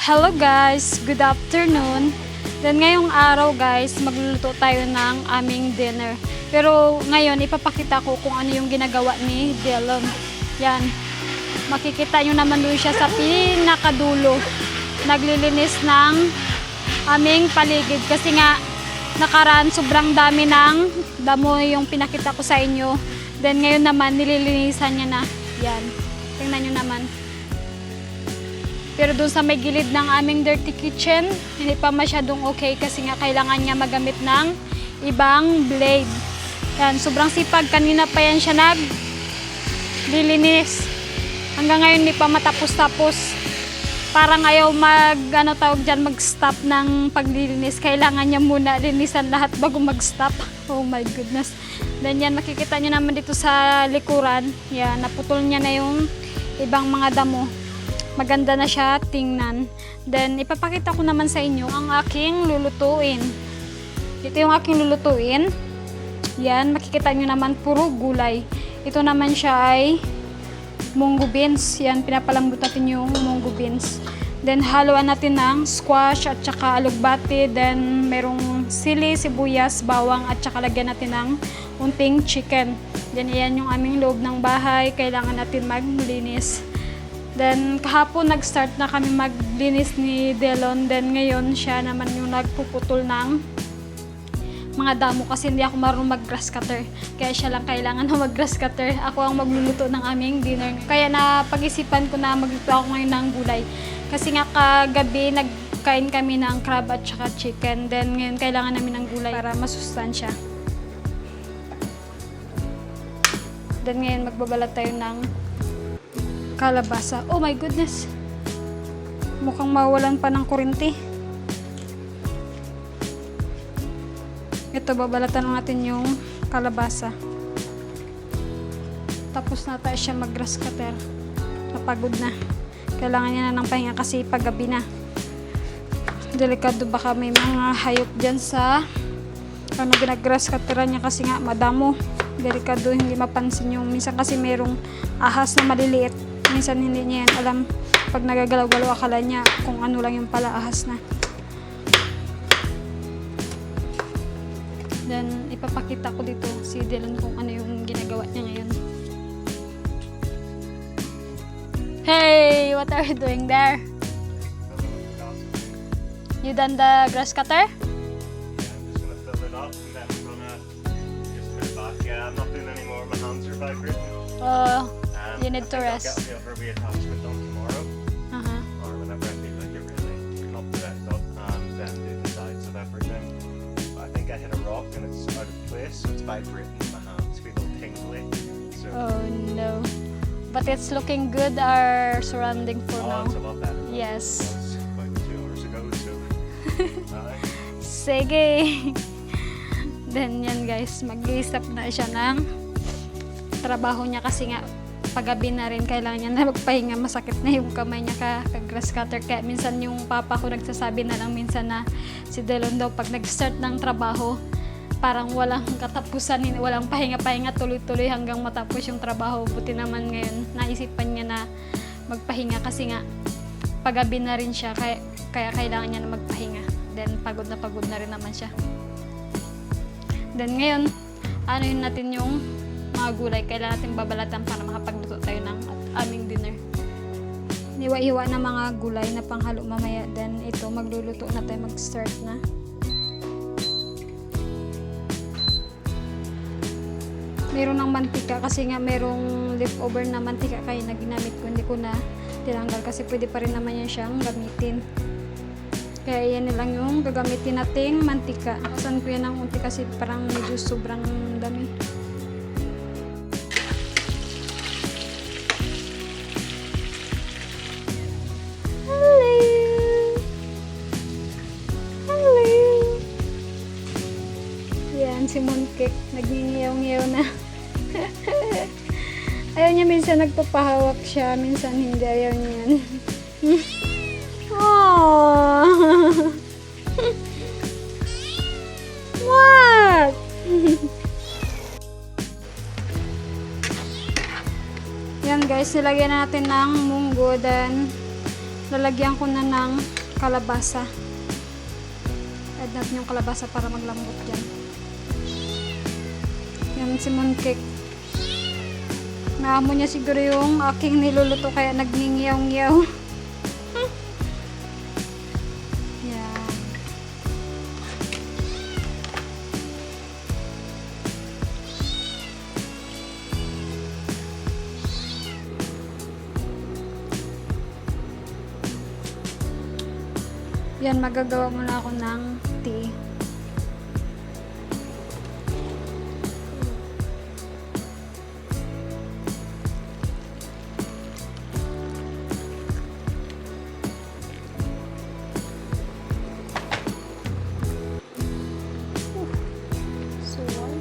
Hello guys, good afternoon. Then ngayong araw guys, magluluto tayo ng aming dinner. Pero ngayon ipapakita ko kung ano yung ginagawa ni Dylan. Yan. Makikita nyo naman doon siya sa pinakadulo. Naglilinis ng aming paligid kasi nga nakaraan sobrang dami ng damo yung pinakita ko sa inyo. Then ngayon naman nililinisan niya na. Yan. Tingnan nyo naman. Pero doon sa may gilid ng aming dirty kitchen, hindi pa masyadong okay kasi nga kailangan niya magamit ng ibang blade. Yan, sobrang sipag. Kanina pa yan siya naglilinis. Hanggang ngayon hindi pa matapos-tapos. Parang ayaw mag-stop ng paglilinis. Kailangan niya muna linisan lahat bago mag-stop. Oh my goodness. Then yan, makikita niyo naman dito sa likuran. Yan, naputol niya na yung ibang mga damo. Maganda na siya tingnan. Then, ipapakita ko naman sa inyo ang aking lulutuin. Ito yung aking lulutuin. Yan, makikita nyo naman puro gulay. Ito naman siya ay munggo beans. Yan, pinapalambot natin yung munggo beans. Then, haluan natin ng squash at saka alugbati. Then, merong sili, sibuyas, bawang at saka lagyan natin ng unting chicken. Then, yan yung aming loob ng bahay. Kailangan natin maglinis. Then, kahapon nag-start na kami maglinis ni Delon. Then, ngayon siya naman yung nagpuputol ng mga damo kasi hindi ako marunong mag-grass cutter. Kaya siya lang kailangan na mag-grass cutter. Ako ang magluluto ng aming dinner. Kaya napag-isipan ko na magluto ako ngayon ng gulay. Kasi nga kagabi nagkain kami ng crab at saka chicken. Then, ngayon kailangan namin ng gulay para masustansya. Then, ngayon magbabalat tayo ng kalabasa. Oh my goodness. Mukhang mawalan pa ng kuryente. Ito, babalatan lang natin yung kalabasa. Tapos na tayo siya mag-grass cutter. Napagod na. Kailangan niya na ng pahinga kasi paggabi na. Delikado baka may mga hayop dyan sa ginag-grass cutter niya kasi nga madamo. Delikado, hindi mapansin yung minsan kasi merong ahas na maliliit. Minsan hindi niya yan alam. Pag nagagalaw-galaw akala niya kung ano lang yung pala ahas na. Then, ipapakita ko dito si Dylan kung ano yung ginagawa niya ngayon. Hey! What are you doing there? You done the grass cutter? Yeah, I'm just gonna fill it up and then I'm gonna just put it back. Yeah, I'm not doing any more. My hands are vibrating. You need to rest. I'll get the other reattachment done tomorrow, or whenever I feel like it really up to that up, and then do the sides of everything. But I think I hit a rock and it's out of place, so it's vibrating in my hands, feel tingly. So Oh no. But it's looking good, our surrounding for now. it's a lot better than Yes. it was about 2 hours ago. So Sige. Then yan guys, mag-i-stop na siya ng trabaho niya kasi nga paggabi na rin kailangan niya na magpahinga, masakit na yung kamay niya ka-grass cutter. Kaya minsan yung papa ko nagsasabi na lang minsan na si Delon daw pag nag-start ng trabaho parang walang katapusan, walang pahinga-pahinga, tuloy-tuloy hanggang matapos yung trabaho. Buti naman ngayon naisipan niya na magpahinga kasi nga paggabi na rin siya kaya kailangan niya na magpahinga. Then pagod na rin naman siya. Then ngayon yun natin yung mga gulay, kailangan natin babalatan para makapagluto tayo ng aming dinner. Hiwa-hiwa na mga gulay na panghalo mamaya. Then ito, magluluto na tayo, mag-start na. Meron ng mantika kasi nga merong leftover na mantika kaya na ginamit ko, hindi ko na tinanggal kasi pwede pa rin naman yan siyang gamitin. Kaya yan lang yung gagamitin nating mantika. Nakasan ko yan ng unti kasi parang medyo sobrang dami. Si Mooncake, nagningiyaw-ngiyaw na. Ayaw niya, minsan nagpapahawak siya, minsan hindi, ayaw niya yan. Aww. What? Yan guys, nilagyan natin ng munggo, then lalagyan ko na ng kalabasa. Add natin yung kalabasa para maglambot dyan. Yan si Mooncake. Naamo niya siguro yung aking niluluto kaya nagningiyaw-ngiyaw. Yan. Yan, magagawa muna ako ng tea. So warm.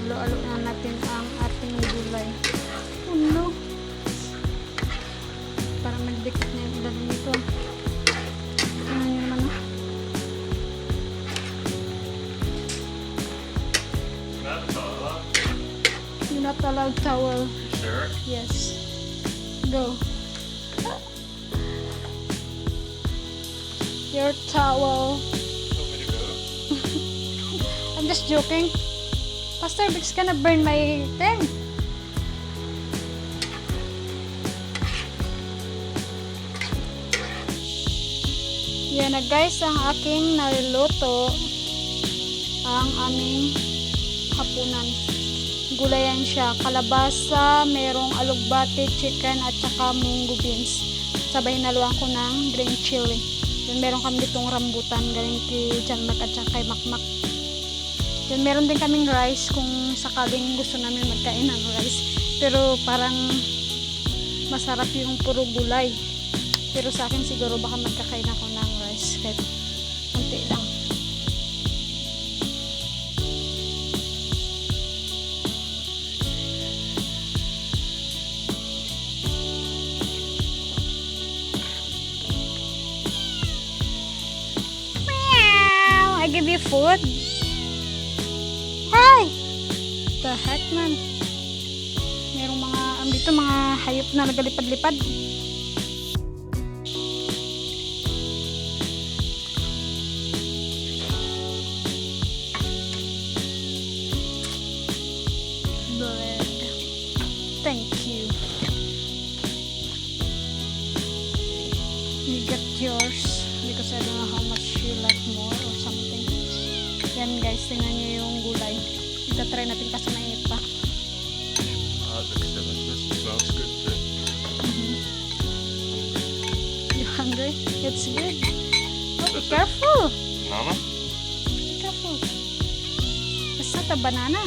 Halo-halo na natin ang ating gulay. Oh no! Para magdikit na yung ilalim nito. Tingnan nyo naman. You're not allowed towel. You sure? Yes. Go. Your towel. Want me to go? I'm just joking. Pastor Vic's gonna burn my thing. Yan na guys, ang aking naluluto. Ang aming hapunan. Gulayan siya. Kalabasa, merong alugbati, chicken, at saka munggo beans. Sabay naluan ko ng green chili. Then meron kami ditong rambutan. Galing kay John Mac at saka kay Makmak. Then meron din kaming rice kung sakaling gusto namin magkain ng rice. Pero parang masarap yung puro gulay. Pero sa akin siguro baka magkakain ako ng rice. Kahit konti lang. Meow! I give you food. Hi! The heck man? Merong mga, dito mga hayop na nagalipad-lipad. Bread. Thank you. You get yours because I don't know how much you like more or something. Yan guys, tingnan nyo yung gulay. Ita-try natin kasi mainit pa. Oh, it looks delicious. It smells good too. You hungry? It's good. Oh, be careful. Mama? Be careful. It's not a banana.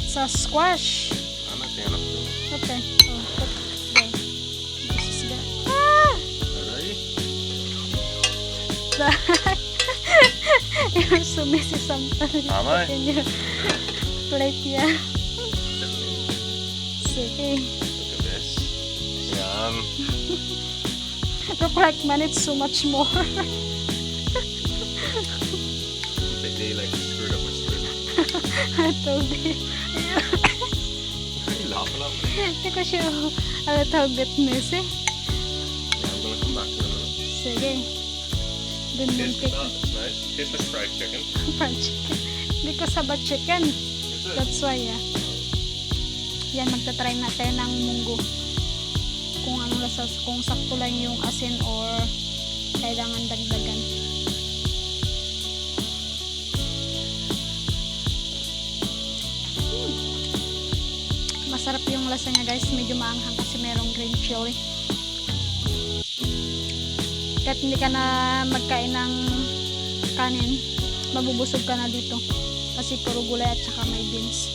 It's a squash. I'm not fan of them. Okay. Oh, put there. This is good. Ah! Alright. You're so messy sometimes. Am I? In your plate, yeah. Sige. Look at this. Yum. Look like man, it's so much more. They like screwed up my spoon. I told you. Are you laughing at me? Because you're a little bit messy. Yeah, I'm gonna come back in a minute. Sige. Dun yung Taste cake. that. It's nice. Tastes like fried chicken. Fried chicken. Because about chicken. Is it? That's why, yeah. Yan, magta-try natin ng munggo. Kung anong lasa, kung sakto lang yung asin or kailangan dagdagan. Masarap yung lasa niya guys, medyo maanghang kasi merong green chili. Kahit hindi ka na magkain ng kanin, mabubusog ka na dito. Kasi puro gulay at saka may beans.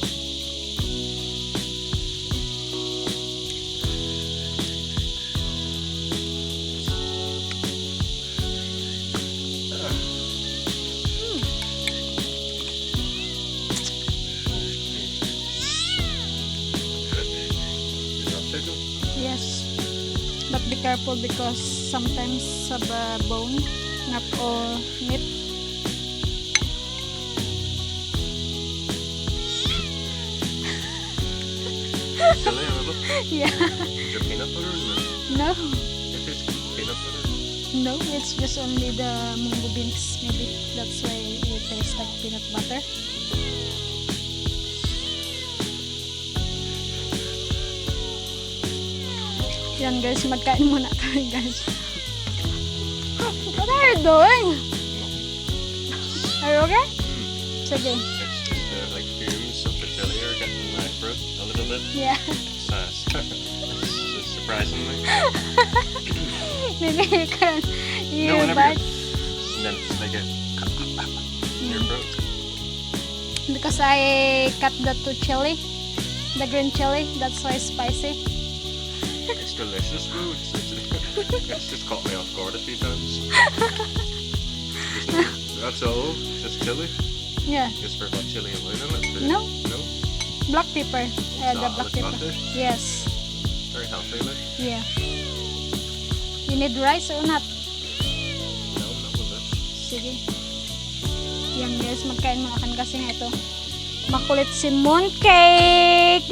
careful because sometimes have a bone, not all meat. Chili a little. Yeah. Is there peanut butter in it? No, If it's peanut butter. no, it's just only the munggo beans. Maybe that's why it tastes like peanut butter. Yan guys, magkain muna kami guys. What are you doing? Are you okay? Sige. It's just like fumes of the chili are getting my throat a little bit. Yeah. It's surprisingly. Maybe you can No, hear whenever back. And then they get in your throat. Because I cut the two chili, the green chili, that's why spicy. It's delicious, bro. It's just caught me off guard a few times. That's all. Just chili. Yeah. Just for what chili and in it. No. No. Black pepper. The Not black like pepper. butter. Yes. Very healthy, like. Yeah. You need rice or not? No, not with this. Sige. Yan guys, magkain mga kan kasi nga ito. Makulit si Mooncake!